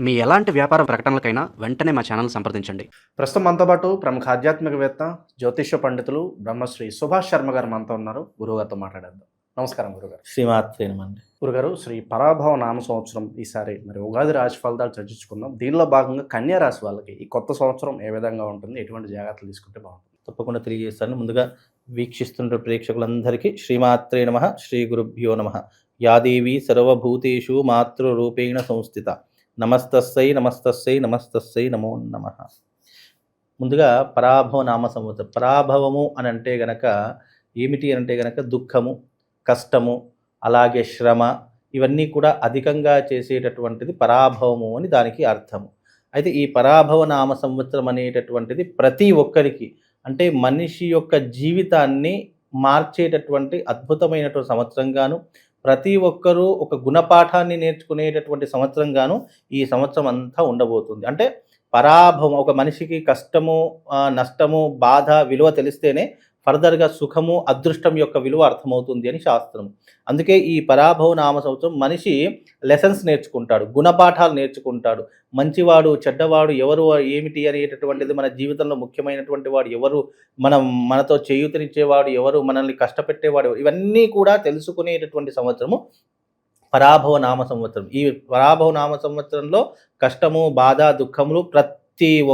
మీ ఎలాంటి వ్యాపార ప్రకటనలకైనా వెంటనే మా ఛానల్ సంప్రదించండి. ప్రస్తుతం మనతో పాటు ప్రముఖ ఆధ్యాత్మికవేత్త, జ్యోతిష్య పండితులు బ్రహ్మశ్రీ సుభాష్ శర్మ గారు మనతో ఉన్నారు. గురుగారితో మాట్లాడేద్దాం. నమస్కారం గురుగారు. శ్రీమాత్రేనమండి. గురుగారు, శ్రీ పరాభవ నామ సంవత్సరం ఈసారి మరి ఉగాది రాశి ఫలితాలు చర్చించుకుందాం. దీనిలో భాగంగా కన్యా రాశి వాళ్ళకి ఈ కొత్త సంవత్సరం ఏ విధంగా ఉంటుంది, ఎటువంటి జాగ్రత్తలు తీసుకుంటే బాగుంటుంది? తప్పకుండా తెలియజేస్తాను. ముందుగా వీక్షిస్తున్న ప్రేక్షకులందరికీ శ్రీమాత్రే నమః, శ్రీ గురుభ్యో నమః. యాదేవి సర్వభూతేషు మాతృరూపేణ సంస్థిత. నమస్తస్సై నమస్తస్సై నమస్తస్సై నమో నమః. ముందుగా పరాభవ నామ సంవత్సరం. పరాభవము అని అంటే గనక ఏమిటి అంటే గనక దుఃఖము, కష్టము, అలాగే శ్రమ, ఇవన్నీ కూడా అధికంగా చేసేటటువంటిది పరాభవము అని దానికి అర్థము. అయితే ఈ పరాభవ నామ సంవత్సరం అనేటటువంటిది ప్రతి ఒక్కరికి, అంటే మనిషి యొక్క జీవితాన్ని మార్చేటటువంటి అద్భుతమైనటువంటి సంవత్సరంగాను, ప్రతి ఒక్కరూ ఒక గుణపాఠాన్ని నేర్చుకునేటటువంటి సంవత్సరంగాను ఈ సంవత్సరం అంతా ఉండబోతుంది. అంటే పరాభవం, ఒక మనిషికి కష్టము, నష్టము, బాధ విలువ తెలిస్తేనే ఫర్దర్గా సుఖము, అదృష్టం యొక్క విలువ అర్థమవుతుంది అని శాస్త్రం. అందుకే ఈ పరాభవ నామ సంవత్సరం మనిషి లెసన్స్ నేర్చుకుంటాడు, గుణపాఠాలు నేర్చుకుంటాడు. మంచివాడు, చెడ్డవాడు ఎవరు, ఏమిటి అనేటటువంటిది, మన జీవితంలో ముఖ్యమైనటువంటి వాడు ఎవరు, మనతో చేయూతనిచ్చేవాడు ఎవరు, మనల్ని కష్టపెట్టేవాడు, ఇవన్నీ కూడా తెలుసుకునేటటువంటి సంవత్సరము పరాభవ నామ సంవత్సరం. ఈ పరాభవ నామ సంవత్సరంలో కష్టము, బాధ, దుఃఖములు ప్రతి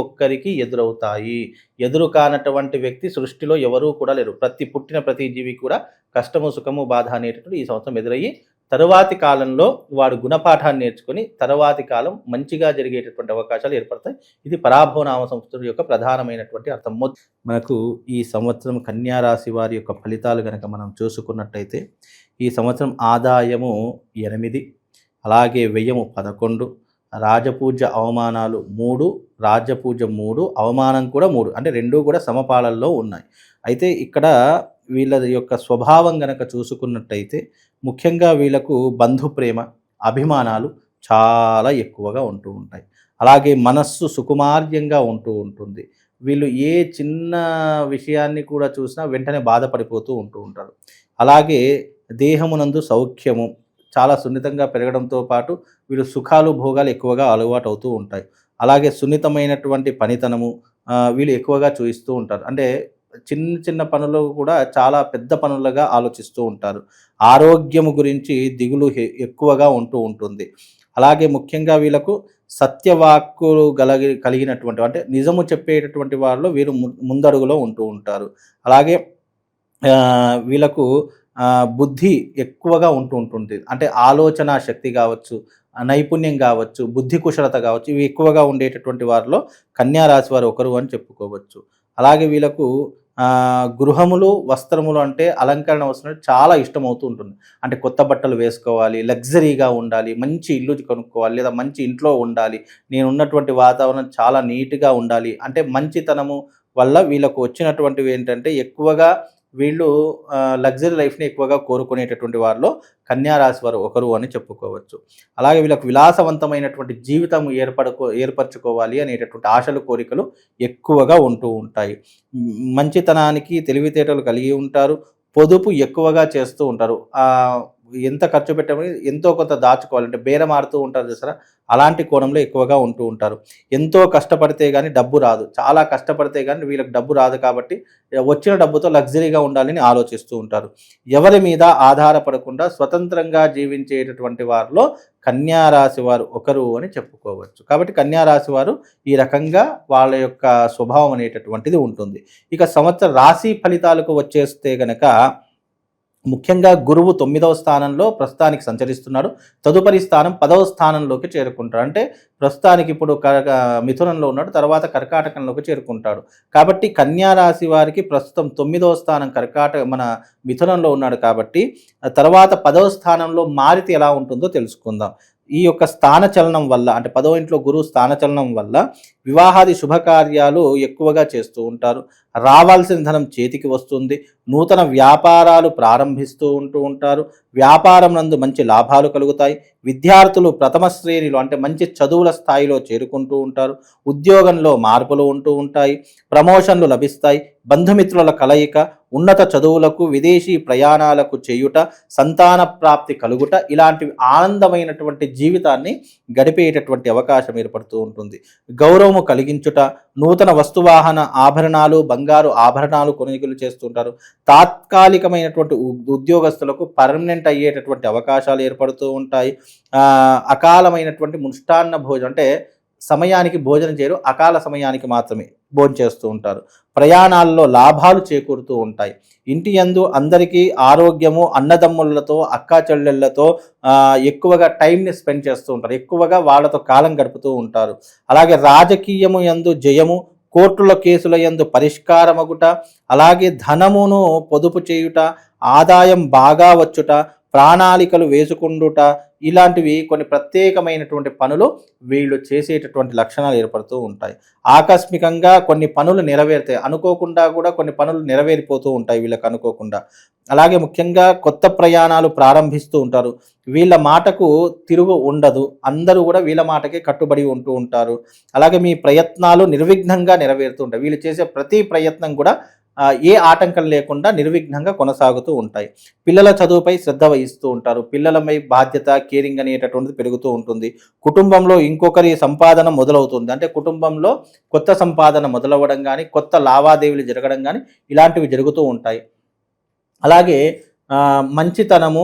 ఒక్కరికి ఎదురవుతాయి. ఎదురు కానటువంటి వ్యక్తి సృష్టిలో ఎవరూ కూడా లేరు. పుట్టిన ప్రతి జీవి కూడా కష్టము, సుఖము, బాధ అనేటటువంటి ఈ సంవత్సరం ఎదురయ్యి తరువాతి కాలంలో వాడు గుణపాఠాన్ని నేర్చుకొని తరువాతి కాలం మంచిగా జరిగేటటువంటి అవకాశాలు ఏర్పడతాయి. ఇది పరాభవ నామ సంవత్సరం యొక్క ప్రధానమైనటువంటి అర్థం. మనకు ఈ సంవత్సరం కన్యా రాశి వారి యొక్క ఫలితాలు కనుక మనం చూసుకున్నట్టయితే, ఈ సంవత్సరం ఆదాయము 8, అలాగే వ్యయము 11, రాజపూజ అవమానాలు 3, రాజ్యపూజ 3, అవమానం కూడా 3, అంటే రెండూ కూడా సమపాలల్లో ఉన్నాయి. అయితే ఇక్కడ వీళ్ళ యొక్క స్వభావం గనక చూసుకున్నట్టయితే, ముఖ్యంగా వీళ్ళకు బంధు ప్రేమ, అభిమానాలు చాలా ఎక్కువగా ఉంటూ ఉంటాయి. అలాగే మనస్సు సుకుమార్యంగా ఉంటూ ఉంటుంది. వీళ్ళు ఏ చిన్న విషయాన్ని కూడా చూసినా వెంటనే బాధపడిపోతూ ఉంటూ ఉంటారు. అలాగే దేహమునందు సౌఖ్యము చాలా సున్నితంగా పెరగడంతో పాటు వీళ్ళు సుఖాలు, భోగాలు ఎక్కువగా అలవాటు అవుతూ ఉంటాయి. అలాగే సున్నితమైనటువంటి పనితనము వీళ్ళు ఎక్కువగా చూపిస్తూ ఉంటారు. అంటే చిన్న చిన్న పనులు కూడా చాలా పెద్ద పనులుగా ఆలోచిస్తూ ఉంటారు. ఆరోగ్యము గురించి దిగులు ఎక్కువగా ఉంటూ ఉంటుంది. అలాగే ముఖ్యంగా వీళ్ళకు సత్యవాక్కులు కలిగినటువంటి, అంటే నిజము చెప్పేటటువంటి వారిలో వీరు ముందడుగులో ఉంటూ ఉంటారు. అలాగే వీళ్ళకు బుద్ధి ఎక్కువగా ఉంటూ ఉంటుంది. అంటే ఆలోచన శక్తి కావచ్చు, నైపుణ్యం కావచ్చు, బుద్ధి కుశలత కావచ్చు, ఇవి ఎక్కువగా ఉండేటటువంటి వారిలో కన్యా రాశి వారు ఒకరు అని చెప్పుకోవచ్చు. అలాగే వీళ్ళకు గృహములు, వస్త్రములు అంటే అలంకరణ వస్త్రం చాలా ఇష్టమవుతూ ఉంటుంది. అంటే కొత్త బట్టలు వేసుకోవాలి, లగ్జరీగా ఉండాలి, మంచి ఇల్లు కొనుక్కోవాలి, లేదా మంచి ఇంట్లో ఉండాలి, నేను ఉన్నటువంటి వాతావరణం చాలా నీట్గా ఉండాలి. అంటే మంచితనము వల్ల వీళ్ళకు వచ్చినటువంటివి ఏంటంటే, ఎక్కువగా వీళ్ళు లగ్జరీ లైఫ్ని ఎక్కువగా కోరుకునేటటువంటి వారిలో కన్యా రాశి వారు ఒకరు అని చెప్పుకోవచ్చు. అలాగే వీళ్ళకు విలాసవంతమైనటువంటి జీవితం ఏర్పరచుకోవాలి అనేటటువంటి ఆశలు, కోరికలు ఎక్కువగా ఉంటూ ఉంటాయి. మంచితనానికి తెలివితేటలు కలిగి ఉంటారు. పొదుపు ఎక్కువగా చేస్తూ ఉంటారు. ఎంత ఖర్చు పెట్టమని ఎంతో కొంత దాచుకోవాలంటే బేరం ఆడుతూ ఉంటారు చూసారా, అలాంటి కోణంలో ఎక్కువగా ఉంటూ ఉంటారు. ఎంతో కష్టపడితే కానీ డబ్బు రాదు, చాలా కష్టపడితే కానీ వీళ్ళకి డబ్బు రాదు. కాబట్టి వచ్చిన డబ్బుతో లగ్జరీగా ఉండాలని ఆలోచిస్తూ ఉంటారు. ఎవరి మీద ఆధారపడకుండా స్వతంత్రంగా జీవించేటటువంటి వారిలో కన్యా రాశి వారు ఒకరు అని చెప్పుకోవచ్చు. కాబట్టి కన్యా రాశి వారు ఈ రకంగా వాళ్ళ యొక్క స్వభావం అనేటటువంటిది ఉంటుంది. ఇక సంవత్సర రాశి ఫలితాలకు వచ్చేస్తే గనక, ముఖ్యంగా గురువు 9వ స్థానంలో ప్రస్తుతానికి సంచరిస్తున్నాడు. తదుపరి స్థానం 10వ స్థానంలోకి చేరుకుంటాడు. అంటే ప్రస్తుతానికి ఇప్పుడు మిథునంలో ఉన్నాడు, తర్వాత కర్కాటకంలోకి చేరుకుంటాడు. కాబట్టి కన్యా రాశి వారికి ప్రస్తుతం 9వ స్థానం మన మిథునంలో ఉన్నాడు. కాబట్టి తర్వాత 10వ స్థానంలో మారితే ఎలా ఉంటుందో తెలుసుకుందాం. ఈ యొక్క స్థానచలనం వల్ల, అంటే 10వ ఇంట్లో గురువు స్థానచలనం వల్ల వివాహాది శుభకార్యాలు ఎక్కువగా చేస్తూ ఉంటారు. రావాల్సిన ధనం చేతికి వస్తుంది. నూతన వ్యాపారాలు ప్రారంభిస్తూ ఉంటారు. వ్యాపారం నందు మంచి లాభాలు కలుగుతాయి. విద్యార్థులు ప్రథమ శ్రేణిలో, అంటే మంచి చదువుల స్థాయిలో చేరుకుంటూ ఉంటారు. ఉద్యోగంలో మార్పులు ఉంటూ ఉంటాయి. ప్రమోషన్లు లభిస్తాయి. బంధుమిత్రుల కలయిక, ఉన్నత చదువులకు విదేశీ ప్రయాణాలకు చేయుట, సంతాన ప్రాప్తి కలుగుట, ఇలాంటి ఆనందమైనటువంటి జీవితాన్ని గడిపేటటువంటి అవకాశం ఏర్పడుతూ ఉంటుంది. గౌరవము కలిగించుట, నూతన వస్తువాహన ఆభరణాలు, బంగారు ఆభరణాలు కొనుగోలు చేస్తుంటారు. తాత్కాలికమైనటువంటి ఉద్యోగస్తులకు పర్మనెంట్ అయ్యేటటువంటి అవకాశాలు ఏర్పడుతూ ఉంటాయి. అకాలమైనటువంటి ముష్టాన్న భోజనం అంటే సమయానికి భోజనం చేయరు, అకాల సమయానికి మాత్రమే భోజనం చేస్తూ ఉంటారు. ప్రయాణాల్లో లాభాలు చేకూరుతూ ఉంటాయి. ఇంటి యందు అందరికీ ఆరోగ్యము, అన్నదమ్ములతో అక్కా చెల్లెళ్ళతో ఎక్కువగా టైంని స్పెండ్ చేస్తూ ఉంటారు, ఎక్కువగా వాళ్ళతో కాలం గడుపుతూ ఉంటారు. అలాగే రాజకీయము యందు జయము, కోర్టుల కేసుల యందు పరిష్కారమగుట, అలాగే ధనమును పొదుపు చేయుట, ఆదాయం బాగా వచ్చుట, ప్రణాళికలు వేసుకుండుట, ఇలాంటివి కొన్ని ప్రత్యేకమైనటువంటి పనులు వీళ్ళు చేసేటటువంటి లక్షణాలు ఏర్పడుతూ ఉంటాయి. ఆకస్మికంగా కొన్ని పనులు నెరవేరుతాయి, అనుకోకుండా కూడా కొన్ని పనులు నెరవేరిపోతూ ఉంటాయి వీళ్ళకి అనుకోకుండా. అలాగే ముఖ్యంగా కొత్త ప్రయాణాలు ప్రారంభిస్తూ ఉంటారు. వీళ్ళ మాటకు తిరుగు ఉండదు, అందరూ కూడా వీళ్ళ మాటకే కట్టుబడి ఉంటూ ఉంటారు. అలాగే మీ ప్రయత్నాలు నిర్విఘ్నంగా నెరవేరుతూ ఉంటాయి. వీళ్ళు చేసే ప్రతి ప్రయత్నం కూడా ఏ ఆటంకం లేకుండా నిర్విఘ్నంగా కొనసాగుతూ ఉంటాయి. పిల్లల చదువుపై శ్రద్ధ వహిస్తూ ఉంటారు. పిల్లలపై బాధ్యత, కేరింగ్ అనేటటువంటిది పెరుగుతూ ఉంటుంది. కుటుంబంలో ఇంకొకరి సంపాదన మొదలవుతుంది, అంటే కుటుంబంలో కొత్త సంపాదన మొదలవ్వడం కానీ, కొత్త లావాదేవీలు జరగడం కానీ ఇలాంటివి జరుగుతూ ఉంటాయి. అలాగే మంచితనము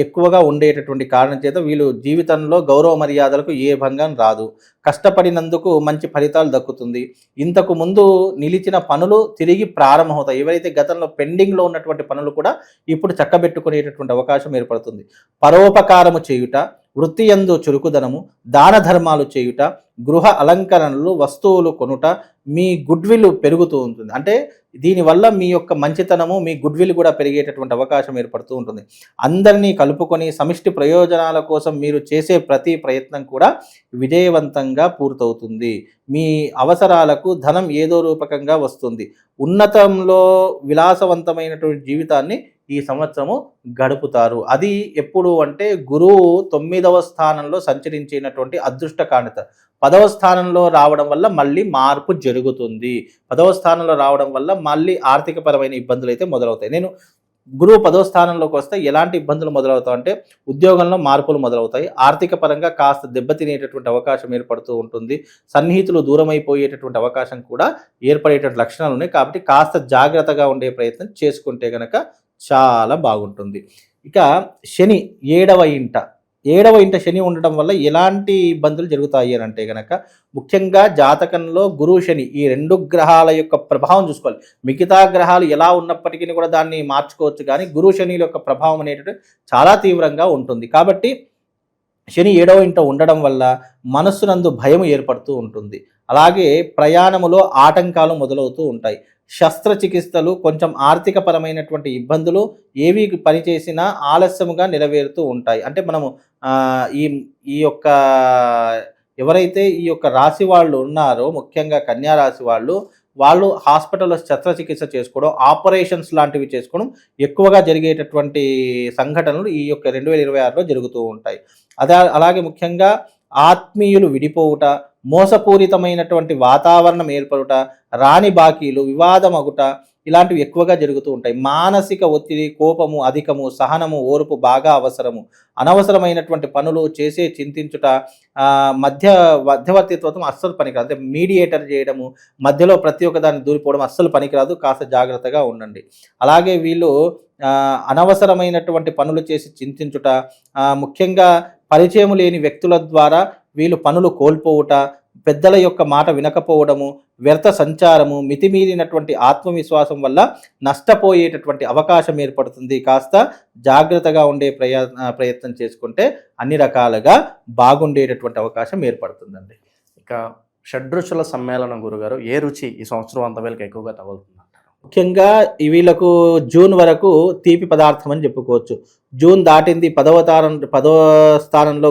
ఎక్కువగా ఉండేటటువంటి కారణం చేత వీళ్ళు జీవితంలో గౌరవ మర్యాదలకు ఏ భంగం రాదు. కష్టపడినందుకు మంచి ఫలితాలు దక్కుతుంది. ఇంతకు ముందు నిలిచిన పనులు తిరిగి ప్రారంభమవుతాయి. ఎవరైతే గతంలో పెండింగ్లో ఉన్నటువంటి పనులు కూడా ఇప్పుడు చక్కబెట్టుకునేటటువంటి అవకాశం ఏర్పడుతుంది. పరోపకారము చేయుట, వృత్తి యందు చురుకుదనము, దాన ధర్మాలు చేయుట, గృహ అలంకరణలు, వస్తువులు కొనుట, మీ గుడ్విల్ పెరుగుతూ ఉంటుంది. అంటే దీనివల్ల మీ యొక్క మంచితనము, మీ గుడ్విల్ కూడా పెరిగేటటువంటి అవకాశం ఏర్పడుతూ ఉంటుంది. అందరినీ కలుపుకొని సమిష్టి ప్రయోజనాల కోసం మీరు చేసే ప్రతి ప్రయత్నం కూడా విజయవంతంగా పూర్తవుతుంది. మీ అవసరాలకు ధనం ఏదో రూపకంగా వస్తుంది. ఉన్నతంలో విలాసవంతమైనటువంటి జీవితాన్ని ఈ సంవత్సరము గడుపుతారు. అది ఎప్పుడు అంటే గురువు 9వ స్థానంలో సంచరించినటువంటి అదృష్ట కారణ 10వ స్థానంలో రావడం వల్ల మళ్ళీ మార్పు జరుగుతుంది. 10వ స్థానంలో రావడం వల్ల మళ్ళీ ఆర్థికపరమైన ఇబ్బందులు అయితే మొదలవుతాయి. నేను గురువు 10వ స్థానంలోకి వస్తే ఎలాంటి ఇబ్బందులు మొదలవుతాయి అంటే ఉద్యోగంలో మార్పులు మొదలవుతాయి. ఆర్థిక పరంగా కాస్త దెబ్బతినేటటువంటి అవకాశం ఏర్పడుతూ ఉంటుంది. సన్నిహితులు దూరమైపోయేటటువంటి అవకాశం కూడా ఏర్పడేటటువంటి లక్షణాలు ఉన్నాయి. కాబట్టి కాస్త జాగ్రత్తగా ఉండే ప్రయత్నం చేసుకుంటే కనుక చాలా బాగుంటుంది. ఇక శని 7వ ఇంట శని ఉండడం వల్ల ఎలాంటి ఇబ్బందులు జరుగుతాయి అని అంటే కనుక ముఖ్యంగా జాతకంలో గురువు శని ఈ 2 గ్రహాల యొక్క ప్రభావం చూసుకోవాలి. మిగతా గ్రహాలు ఎలా ఉన్నప్పటికీ కూడా దాన్ని మార్చుకోవచ్చు, కానీ గురువు శని యొక్క ప్రభావం అనేటువంటి చాలా తీవ్రంగా ఉంటుంది. కాబట్టి శని 7వ ఇంట ఉండడం వల్ల మనస్సునందు భయం ఏర్పడుతూ ఉంటుంది. అలాగే ప్రయాణములో ఆటంకాలు మొదలవుతూ ఉంటాయి. శస్త్రచికిత్సలు, కొంచెం ఆర్థిక పరమైనటువంటి ఇబ్బందులు ఏవి పనిచేసినా ఆలస్యముగా నెరవేరుతూ ఉంటాయి. అంటే మనము ఈ యొక్క ఎవరైతే ఈ యొక్క రాశి వాళ్ళు ఉన్నారో ముఖ్యంగా కన్యా రాశి వాళ్ళు హాస్పిటల్లో శస్త్రచికిత్స చేసుకోవడం, ఆపరేషన్స్ లాంటివి చేసుకోవడం ఎక్కువగా జరిగేటటువంటి సంఘటనలు ఈ యొక్క 2026లో జరుగుతూ ఉంటాయి. అలాగే ముఖ్యంగా ఆత్మీయులు విడిపోవుట, మోసపూరితమైనటువంటి వాతావరణం ఏర్పడుట, రాని బాకీలు, వివాదమగుట, ఇలాంటివి ఎక్కువగా జరుగుతూ ఉంటాయి. మానసిక ఒత్తిడి, కోపము అధికము, సహనము, ఓర్పు బాగా అవసరము. అనవసరమైనటువంటి పనులు చేసే చింతించుట, మధ్యవర్తిత్వం అస్సలు పనికిరాదు. అంటే మీడియేటర్ చేయడము, మధ్యలో ప్రతి ఒక్క దాన్ని దూరిపోవడం అస్సలు పనికిరాదు. కాస్త జాగ్రత్తగా ఉండండి. అలాగే వీళ్ళు అనవసరమైనటువంటి పనులు చేసి చింతించుట, ముఖ్యంగా పరిచయం లేని వ్యక్తుల ద్వారా వీళ్ళు పనులు కోల్పోవుట, పెద్దల యొక్క మాట వినకపోవడము, వ్యర్థ సంచారము, మితిమీరినటువంటి ఆత్మవిశ్వాసం వల్ల నష్టపోయేటటువంటి అవకాశం ఏర్పడుతుంది. కాస్త జాగ్రత్తగా ఉండే ప్రయత్నం చేసుకుంటే అన్ని రకాలుగా బాగుండేటటువంటి అవకాశం ఏర్పడుతుందండి. ఇక షడ్రుచుల సమ్మేళనం గురుగారు, ఏ రుచి ఈ సంవత్సరం అంత వేలకు ఎక్కువగా తగులుతుంది? ముఖ్యంగా వీళ్ళకు జూన్ వరకు తీపి పదార్థం అని చెప్పుకోవచ్చు. జూన్ దాటింది, 10వ స్థానంలో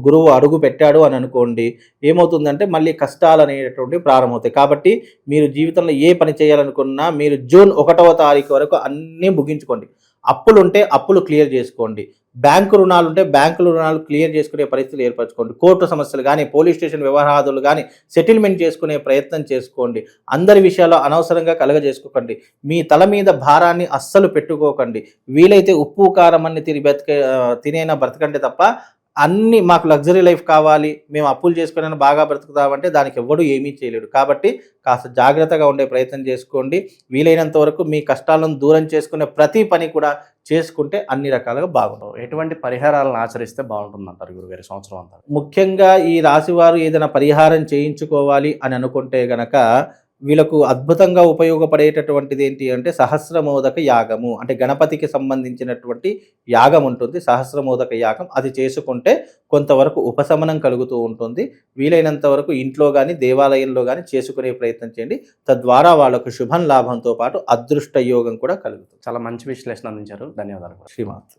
గురువు అడుగు పెట్టాడు అని అనుకోండి, ఏమవుతుందంటే మళ్ళీ కష్టాలు అనేటటువంటి ప్రారంభమవుతాయి. కాబట్టి మీరు జీవితంలో ఏ పని చేయాలనుకున్నా మీరు జూన్ 1వ తారీఖు వరకు అన్నీ ముగించుకోండి. అప్పులు ఉంటే అప్పులు క్లియర్ చేసుకోండి, బ్యాంకు రుణాలు ఉంటే బ్యాంకుల రుణాలు క్లియర్ చేసుకునే పరిస్థితులు ఏర్పరచుకోండి, కోర్టు సమస్యలు కానీ పోలీస్ స్టేషన్ వ్యవహారాలు కానీ సెటిల్మెంట్ చేసుకునే ప్రయత్నం చేసుకోండి. అందరి విషయాల్లో అనవసరంగా కలగజేసుకోకండి. మీ తల మీద భారాన్ని అస్సలు పెట్టుకోకండి. వీలైతే ఉప్పు కారం అన్ని తినైనా బ్రతకండి తప్ప అన్ని మాకు లగ్జరీ లైఫ్ కావాలి, మేము అప్పులు చేసుకుని బాగా బ్రతుకుతామంటే దానికి ఎవ్వడూ ఏమీ చేయలేడు. కాబట్టి కాస్త జాగ్రత్తగా ఉండే ప్రయత్నం చేసుకోండి. వీలైనంత వరకు మీ కష్టాలను దూరం చేసుకునే ప్రతి పని కూడా చేసుకుంటే అన్ని రకాలుగా బాగుంటుంది. ఎటువంటి పరిహారాలను ఆచరిస్తే బాగుంటుంది అంటారు గురుగారి సంవత్సరం అంతా? ముఖ్యంగా ఈ రాశివారు ఏదైనా పరిహారం చేయించుకోవాలి అని అనుకుంటే గనక వీళ్ళకు అద్భుతంగా ఉపయోగపడేటటువంటిది ఏంటి అంటే సహస్రమోదక యాగము, అంటే గణపతికి సంబంధించినటువంటి యాగం ఉంటుంది, సహస్రమోదక యాగం. అది చేసుకుంటే కొంతవరకు ఉపశమనం కలుగుతూ ఉంటుంది. వీలైనంత వరకు ఇంట్లో కానీ దేవాలయంలో కానీ చేసుకునే ప్రయత్నం చేయండి. తద్వారా వాళ్ళకు శుభం లాభంతో పాటు అదృష్ట యోగం కూడా కలుగుతుంది. చాలా మంచి విశ్లేషణ అందించారు. ధన్యవాదాలు. శ్రీమాత్.